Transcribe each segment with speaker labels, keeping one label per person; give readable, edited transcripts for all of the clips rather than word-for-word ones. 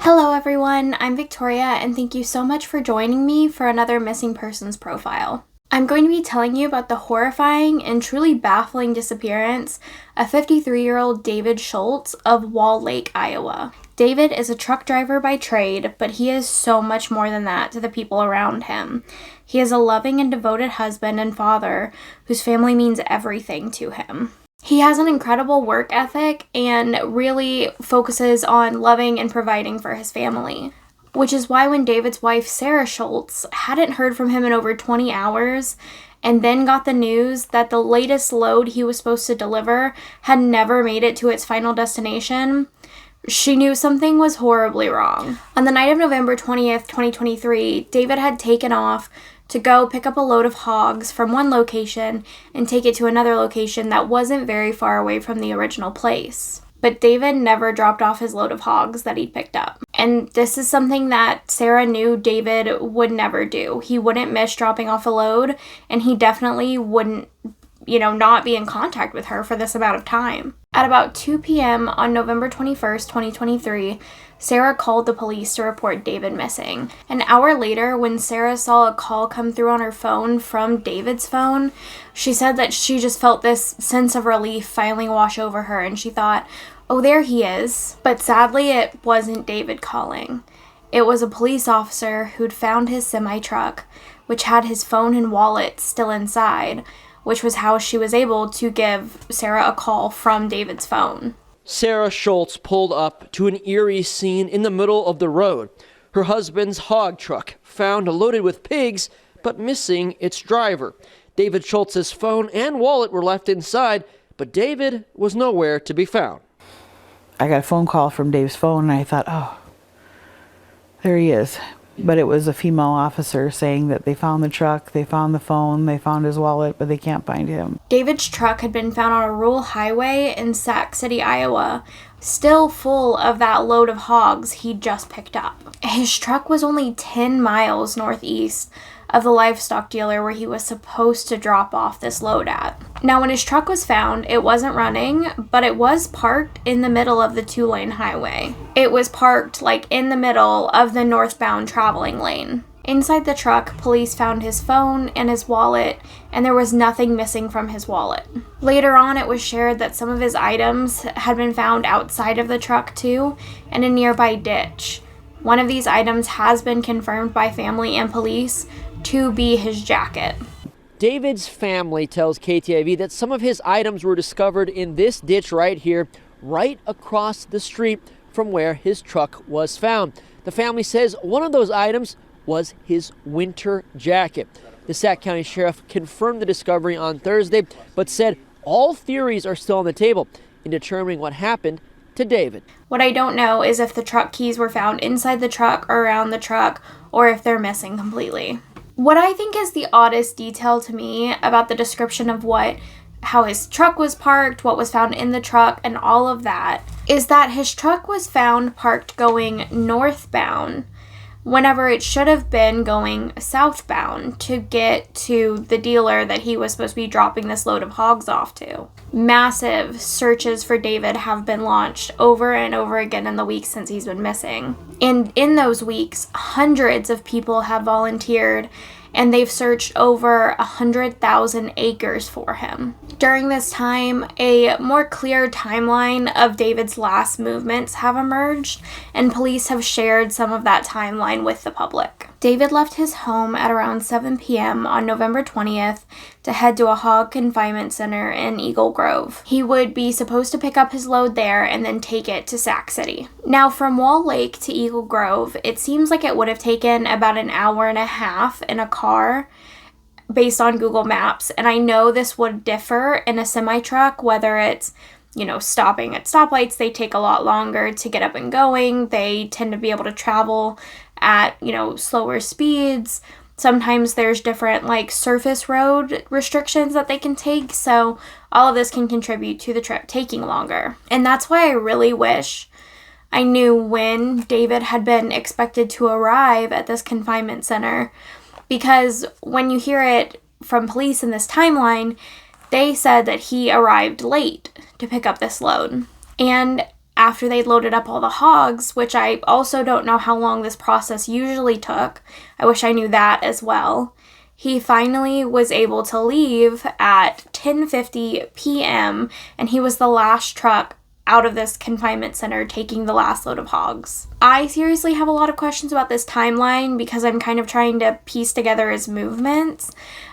Speaker 1: Hello everyone, I'm Victoria and thank you so much for joining me for another missing persons profile. I'm going to be telling you about the horrifying and truly baffling disappearance of 53-year-old David Schultz of Wall Lake, Iowa. David is a truck driver by trade, but he is so much more than that to the people around him. He is a loving and devoted husband and father whose family means everything to him. He has an incredible work ethic and really focuses on loving and providing for his family, which is why when David's wife, Sarah Schultz, hadn't heard from him in over 20 hours and then got the news that the latest load he was supposed to deliver had never made it to its final destination, she knew something was horribly wrong. On the night of November 20th, 2023, David had taken off to go pick up a load of hogs from one location and take it to another location that wasn't very far away from the original place. But David never dropped off his load of hogs that he'd picked up. And this is something that Sarah knew David would never do. He wouldn't miss dropping off a load, and he definitely wouldn't, not be in contact with her for this amount of time. At about 2 p.m. on November 21st, 2023, Sarah called the police to report David missing. An hour later, when Sarah saw a call come through on her phone from David's phone, she said that she just felt this sense of relief finally wash over her, and she thought, oh, there he is. But sadly, it wasn't David calling. It was a police officer who'd found his semi-truck, which had his phone and wallet still inside, which was how she was able to give Sarah a call from David's phone.
Speaker 2: Sarah Schultz pulled up to an eerie scene in the middle of the road. Her husband's hog truck found loaded with pigs, but missing its driver. David Schultz's phone and wallet were left inside, but David was nowhere to be found.
Speaker 3: I got a phone call from Dave's phone, and I thought, oh, there he is. But it was a female officer saying that they found the truck, they found the phone, they found his wallet, but they can't find him.
Speaker 1: David's truck had been found on a rural highway in Sac City, Iowa, still full of that load of hogs he'd just picked up. His truck was only 10 miles northeast of the livestock dealer where he was supposed to drop off this load at. Now, when his truck was found, it wasn't running, but it was parked in the middle of the 2-lane highway. It was parked in the middle of the northbound traveling lane. Inside the truck, police found his phone and his wallet, and there was nothing missing from his wallet. Later on, it was shared that some of his items had been found outside of the truck too, in a nearby ditch. One of these items has been confirmed by family and police to be his jacket.
Speaker 2: David's family tells KTIV that some of his items were discovered in this ditch right here, right across the street from where his truck was found. The family says one of those items was his winter jacket. The Sac County Sheriff confirmed the discovery on Thursday, but said all theories are still on the table in determining what happened to David.
Speaker 1: What I don't know is if the truck keys were found inside the truck or around the truck, or if they're missing completely. What I think is the oddest detail to me about the description of how his truck was parked, what was found in the truck, and all of that, is that his truck was found parked going northbound whenever it should have been going southbound to get to the dealer that he was supposed to be dropping this load of hogs off to. Massive searches for David have been launched over and over again in the weeks since he's been missing. And in those weeks, hundreds of people have volunteered, and they've searched over 100,000 acres for him. During this time, a more clear timeline of David's last movements have emerged, and police have shared some of that timeline with the public. David left his home at around 7 p.m. on November 20th to head to a hog confinement center in Eagle Grove. He would be supposed to pick up his load there and then take it to Sac City. Now, from Wall Lake to Eagle Grove, it seems like it would have taken about an hour and a half in a car based on Google Maps, and I know this would differ in a semi-truck, whether it's stopping at stoplights. They take a lot longer to get up and going. They tend to be able to travel at, slower speeds. Sometimes there's different surface road restrictions that they can take. So all of this can contribute to the trip taking longer. And that's why I really wish I knew when David had been expected to arrive at this confinement center, because when you hear it from police in this timeline, they said that he arrived late to pick up this load. And after they'd loaded up all the hogs, which I also don't know how long this process usually took. I wish I knew that as well. He finally was able to leave at 10:50 p.m. and he was the last truck out of this confinement center taking the last load of hogs. I seriously have a lot of questions about this timeline because I'm kind of trying to piece together his movements,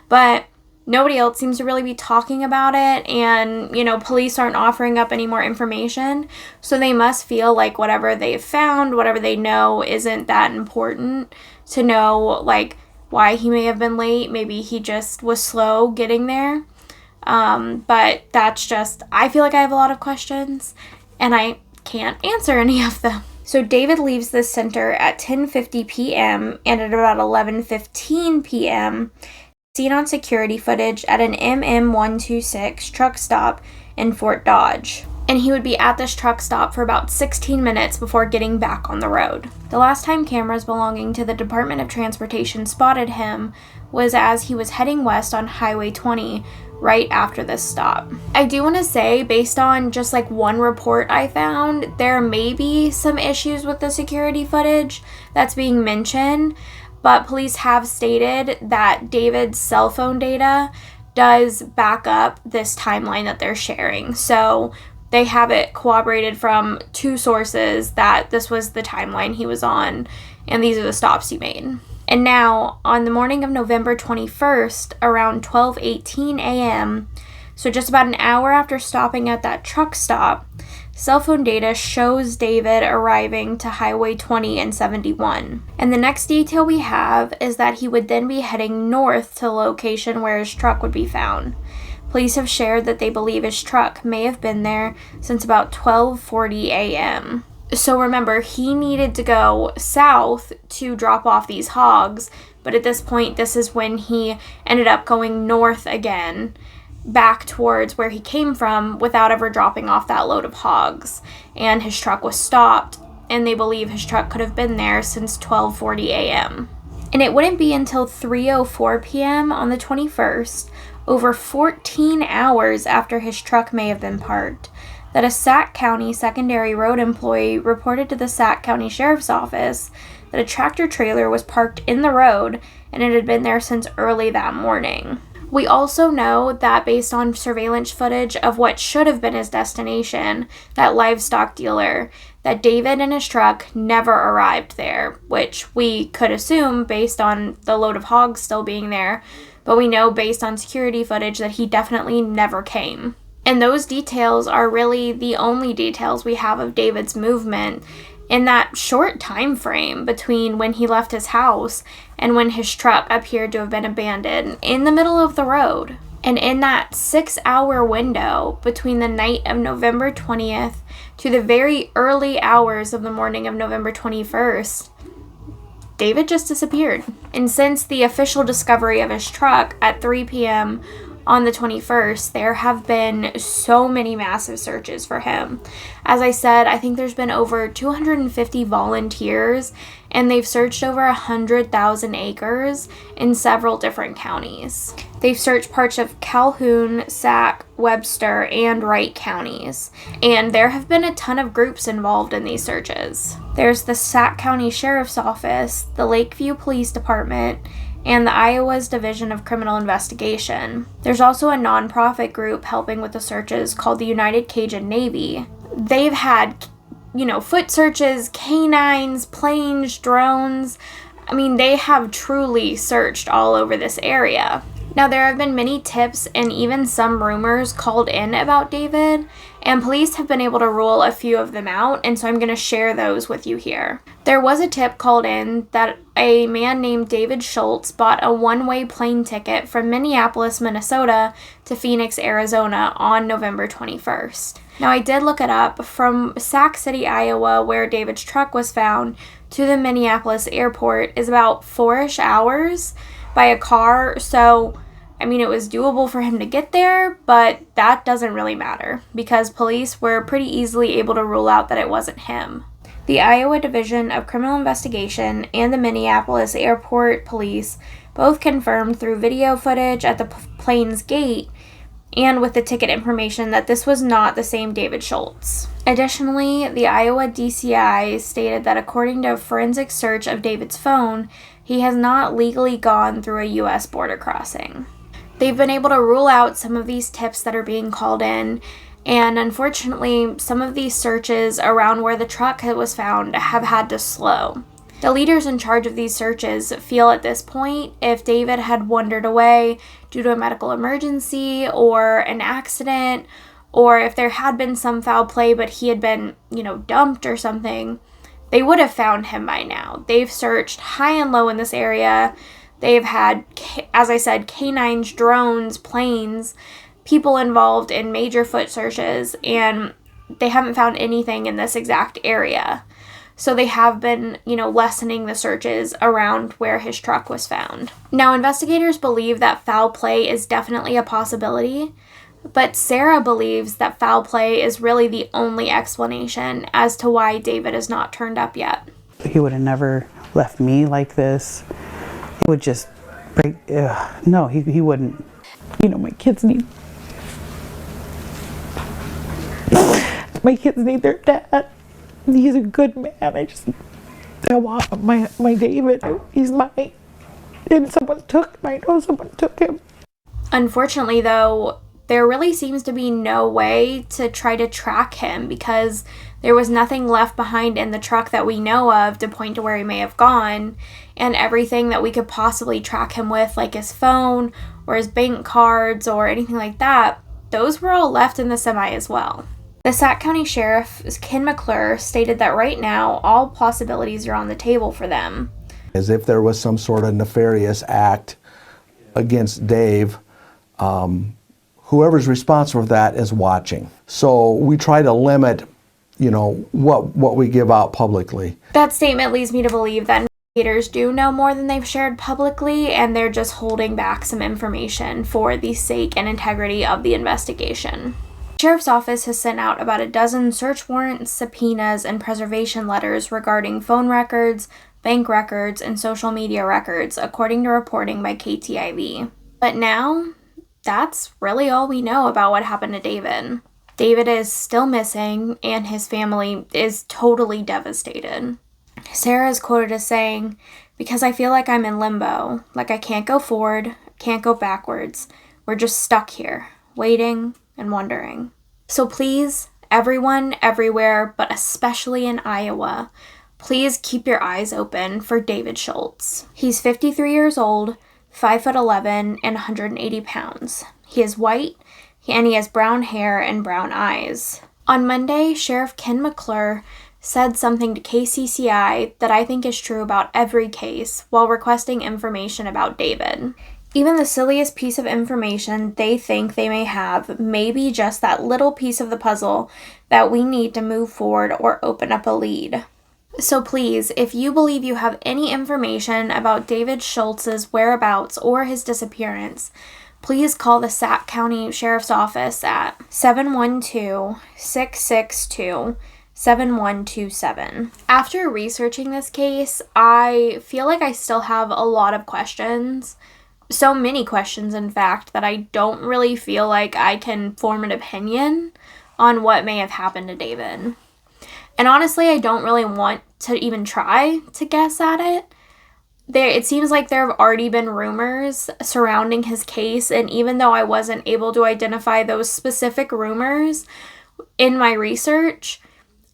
Speaker 1: but nobody else seems to really be talking about it, and, police aren't offering up any more information, so they must feel like whatever they've found, whatever they know, isn't that important to know, why he may have been late. Maybe he just was slow getting there. But that's just, I feel like I have a lot of questions, and I can't answer any of them. So David leaves the center at 10:50 p.m. and at about 11:15 p.m., seen on security footage at an MM126 truck stop in Fort Dodge. And he would be at this truck stop for about 16 minutes before getting back on the road. The last time cameras belonging to the Department of Transportation spotted him was as he was heading west on Highway 20 right after this stop. I do want to say, based on just one report I found, there may be some issues with the security footage that's being mentioned, but police have stated that David's cell phone data does back up this timeline that they're sharing. So they have it corroborated from two sources that this was the timeline he was on, and these are the stops he made. And now, on the morning of November 21st, around 12:18 a.m., so just about an hour after stopping at that truck stop, cell phone data shows David arriving to Highway 20 and 71. And the next detail we have is that he would then be heading north to the location where his truck would be found. Police have shared that they believe his truck may have been there since about 12:40 a.m. So remember, he needed to go south to drop off these hogs, but at this point, this is when he ended up going north again, back towards where he came from without ever dropping off that load of hogs. And his truck was stopped, and they believe his truck could have been there since 12:40 a.m. And it wouldn't be until 3:04 p.m. on the 21st, over 14 hours after his truck may have been parked, that a Sac County secondary road employee reported to the Sac County Sheriff's Office that a tractor trailer was parked in the road and it had been there since early that morning. We also know that based on surveillance footage of what should have been his destination, that livestock dealer, that David and his truck never arrived there, which we could assume based on the load of hogs still being there, but we know based on security footage that he definitely never came. And those details are really the only details we have of David's movement in that short time frame between when he left his house and when his truck appeared to have been abandoned in the middle of the road. And in that 6-hour window between the night of November 20th to the very early hours of the morning of November 21st, David just disappeared. And since the official discovery of his truck at 3 p.m. on the 21st, there have been so many massive searches for him. As I said, I think there's been over 250 volunteers, and they've searched over 100,000 acres in several different counties. They've searched parts of Calhoun, Sac, Webster, and Wright counties, and there have been a ton of groups involved in these searches. There's the Sac County Sheriff's Office, the Lakeview Police Department, and the Iowa's Division of Criminal Investigation. There's also a nonprofit group helping with the searches called the United Cajun Navy. They've had, foot searches, canines, planes, drones. I mean, they have truly searched all over this area. Now, there have been many tips and even some rumors called in about David, and police have been able to rule a few of them out, and so I'm going to share those with you here. There was a tip called in that a man named David Schultz bought a one-way plane ticket from Minneapolis, Minnesota to Phoenix, Arizona on November 21st. Now, I did look it up. From Sac City, Iowa, where David's truck was found, to the Minneapolis airport is about 4-ish hours by a car, so it was doable for him to get there, but that doesn't really matter because police were pretty easily able to rule out that it wasn't him. The Iowa Division of Criminal Investigation and the Minneapolis Airport Police both confirmed through video footage at the plane's gate and with the ticket information that this was not the same David Schultz. Additionally, the Iowa DCI stated that according to a forensic search of David's phone, he has not legally gone through a U.S. border crossing. They've been able to rule out some of these tips that are being called in, and unfortunately, some of these searches around where the truck was found have had to slow. The leaders in charge of these searches feel at this point if David had wandered away due to a medical emergency or an accident, or if there had been some foul play but he had been, dumped or something, they would have found him by now. They've searched high and low in this area. They've had, as I said, canines, drones, planes, people involved in major foot searches, and they haven't found anything in this exact area. So they have been, lessening the searches around where his truck was found. Now, investigators believe that foul play is definitely a possibility, but Sarah believes that foul play is really the only explanation as to why David has not turned up yet.
Speaker 3: He would have never left me like this. He would just break. No, he wouldn't. My kids need their dad. He's a good man. I want my David. He's mine. And I know someone took him.
Speaker 1: Unfortunately, though, there really seems to be no way to try to track him because there was nothing left behind in the truck that we know of to point to where he may have gone, and everything that we could possibly track him with, like his phone or his bank cards or anything like that, those were all left in the semi as well. The Sac County Sheriff, Ken McClure, stated that right now all possibilities are on the table for them.
Speaker 4: As if there was some sort of nefarious act against Dave, whoever's responsible for that is watching. So we try to limit, what we give out publicly.
Speaker 1: That statement leads me to believe that investigators do know more than they've shared publicly, and they're just holding back some information for the sake and integrity of the investigation. The Sheriff's Office has sent out about a dozen search warrants, subpoenas, and preservation letters regarding phone records, bank records, and social media records, according to reporting by KTIV. But now, that's really all we know about what happened to David. David is still missing, and his family is totally devastated. Sarah is quoted as saying, "Because I feel like I'm in limbo, like I can't go forward, can't go backwards. We're just stuck here, waiting and wondering." So please, everyone, everywhere, but especially in Iowa, please keep your eyes open for David Schultz. He's 53 years old, 5'11", and 180 pounds. He is white, and he has brown hair and brown eyes. On Monday, Sheriff Ken McClure said something to KCCI that I think is true about every case while requesting information about David. Even the silliest piece of information they think they may have may be just that little piece of the puzzle that we need to move forward or open up a lead. So please, if you believe you have any information about David Schultz's whereabouts or his disappearance, please call the Sac County Sheriff's Office at 712-662-7127. After researching this case, I feel like I still have a lot of questions. So many questions, in fact, that I don't really feel like I can form an opinion on what may have happened to David. And honestly, I don't really want to even try to guess at it. It seems like there have already been rumors surrounding his case, and even though I wasn't able to identify those specific rumors in my research,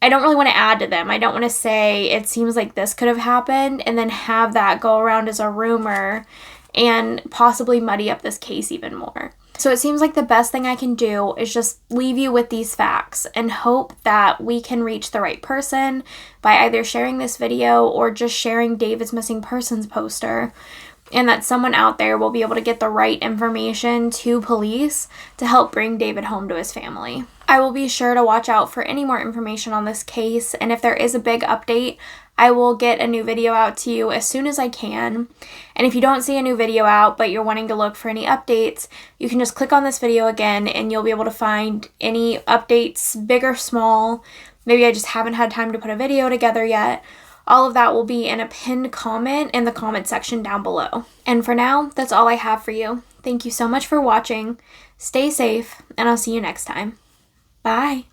Speaker 1: I don't really want to add to them. I don't want to say it seems like this could have happened and then have that go around as a rumor and possibly muddy up this case even more. So it seems like the best thing I can do is just leave you with these facts and hope that we can reach the right person by either sharing this video or just sharing David's missing persons poster, and that someone out there will be able to get the right information to police to help bring David home to his family. I will be sure to watch out for any more information on this case, and if there is a big update, I will get a new video out to you as soon as I can. And if you don't see a new video out, but you're wanting to look for any updates, you can just click on this video again and you'll be able to find any updates, big or small. Maybe I just haven't had time to put a video together yet. All of that will be in a pinned comment in the comment section down below. And for now, that's all I have for you. Thank you so much for watching. Stay safe, and I'll see you next time. Bye.